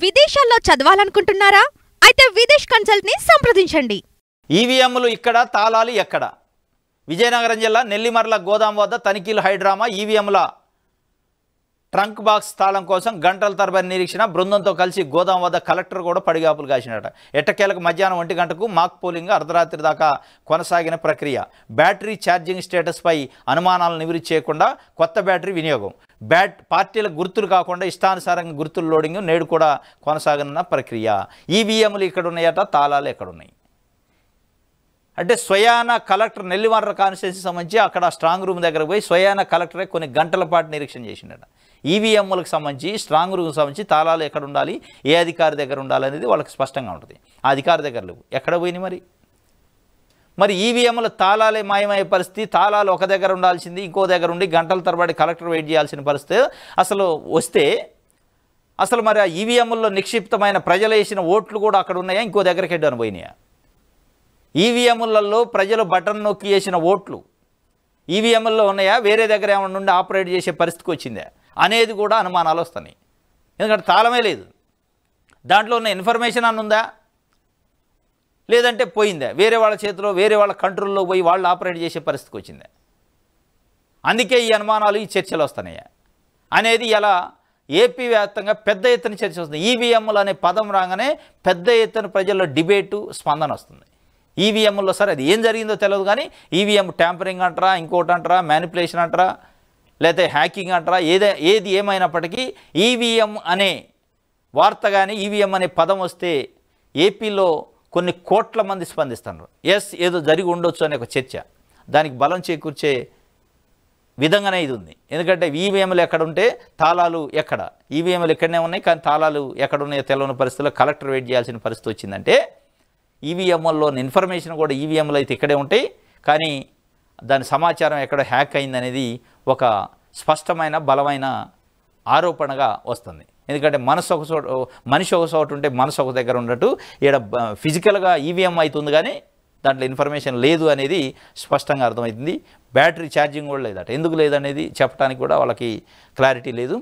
విదేశాల్లో చదవాలనుకుంటున్నారా? అయితే విదేశ్ కన్సల్ట్ ని సంప్రదించండి. ఈవీఎంలు ఇక్కడ, తాళాలు ఎక్కడ? విజయనగరం జిల్లా నెల్లిమర్ల గోదాం వద్ద తనిఖీలు హైడ్రామా. ఈవీఎంల ట్రంక్ బాక్స్ తాళం కోసం గంటల తరబడి నిరీక్షణ. బృందంతో కలిసి గోదాం వద్ద కలెక్టర్ కూడా పడిగాపులు కాసినట. ఎట్టకేలకు మధ్యాహ్నం 1 గంటకు మాక్ పోలింగ్ అర్ధరాత్రి దాకా కొనసాగిన ప్రక్రియ. బ్యాటరీ ఛార్జింగ్ స్టేటస్పై అనుమానాలను నివృత్తి చేయకుండా కొత్త బ్యాటరీ వినియోగం. పార్టీల గుర్తులు కాకుండా ఇష్టానుసారంగా గుర్తుల లోడింగ్ నేడు కూడా కొనసాగనున్న ప్రక్రియ. ఈవీఎంలు ఇక్కడ ఉన్నాయట, తాళాలు ఎక్కడున్నాయి అంటే స్వయాన కలెక్టర్ నెల్లిమర్ల కాన్స్టిట్యున్సీకి సంబంధించి అక్కడ స్ట్రాంగ్ రూమ్ దగ్గర పోయి స్వయాన కలెక్టరే కొన్ని గంటల పాటు నిరీక్షణ చేసిండట. ఈవీఎంలకు సంబంధించి స్ట్రాంగ్ రూమ్కి సంబంధించి తాళాలు ఎక్కడ ఉండాలి, ఏ అధికారి దగ్గర ఉండాలనేది వాళ్ళకి స్పష్టంగా ఉంటుంది. ఆ అధికారి దగ్గర లేవు. ఎక్కడ పోయినాయి మరి ఈవీఎంల తాళాలే మాయమయ్యే పరిస్థితి. తాళాలు ఒక దగ్గర ఉండాల్సింది ఇంకో దగ్గర ఉండి గంటల తరబడి కలెక్టర్ వెయిట్ చేయాల్సిన పరిస్థితి అసలు వస్తే అసలు మరి ఆ ఈవీఎంల్లో నిక్షిప్తమైన ప్రజలు వేసిన ఓట్లు కూడా అక్కడ ఉన్నాయా, ఇంకో దగ్గరికి ఎడ్డని పోయినాయా? ఈవీఎంలలో ప్రజలు బటన్ నొక్కి వేసిన ఓట్లు ఈవీఎంల్లో ఉన్నాయా, వేరే దగ్గర ఏమైనా నుండి ఆపరేట్ చేసే పరిస్థితికి వచ్చిందా అనేది కూడా అనుమానాలు వస్తున్నాయి. ఎందుకంటే తాళమే లేదు. దాంట్లో ఉన్న ఇన్ఫర్మేషన్ అని ఉందా, లేదంటే పోయిందా, వేరే వాళ్ళ చేతిలో వేరే వాళ్ళ కంట్రోల్లో పోయి వాళ్ళు ఆపరేట్ చేసే పరిస్థితికి వచ్చిందా? అందుకే ఈ అనుమానాలు, ఈ చర్చలు వస్తున్నాయా అనేది ఎలా ఏపీ వ్యాప్తంగా పెద్ద ఎత్తున చర్చ వస్తుంది. ఈవీఎంలు అనే పదం రాగానే పెద్ద ఎత్తున ప్రజల్లో డిబేటు, స్పందన వస్తుంది. ఈవీఎంలో సరే అది ఏం జరిగిందో తెలియదు కానీ ఈవీఎం ట్యాంపరింగ్ అంటారా, ఇంకోటి అంటారా, మ్యానిపులేషన్ అంటారా, లేకపోతే హ్యాకింగ్ అంటారా, ఏది ఏమైనప్పటికీ ఈవీఎం అనే వార్త కానీ ఈవీఎం అనే పదం వస్తే ఏపీలో కొన్ని కోట్ల మంది స్పందిస్తున్నారు. ఏదో జరిగి ఉండొచ్చు అనే ఒక చర్చ, దానికి బలం చేకూర్చే విధంగానే ఇది ఉంది. ఎందుకంటే ఈవీఎంలు ఎక్కడ ఉంటే తాళాలు ఎక్కడ, ఈవీఎంలు ఎక్కడనే ఉన్నాయి కానీ తాళాలు ఎక్కడ ఉన్నాయో తెలియని పరిస్థితుల్లో కలెక్టర్ వెయిట్ చేయాల్సిన పరిస్థితి వచ్చిందంటే ఈవీఎంలోని ఇన్ఫర్మేషన్ కూడా ఈవీఎంలు అయితే ఇక్కడే ఉంటాయి కానీ దాని సమాచారం ఎక్కడ హ్యాక్ అయిందనేది ఒక స్పష్టమైన బలమైన ఆరోపణగా వస్తుంది. ఎందుకంటే మనిషి ఒక చోట ఉంటే మనసు ఒక దగ్గర ఉన్నట్టు ఇక్కడ ఫిజికల్గా ఈవీఎం అవుతుంది కానీ దాంట్లో ఇన్ఫర్మేషన్ లేదు అనేది స్పష్టంగా అర్థమవుతుంది. బ్యాటరీ ఛార్జింగ్ కూడా లేదట. ఎందుకు లేదనేది చెప్పడానికి కూడా వాళ్ళకి క్లారిటీ లేదు.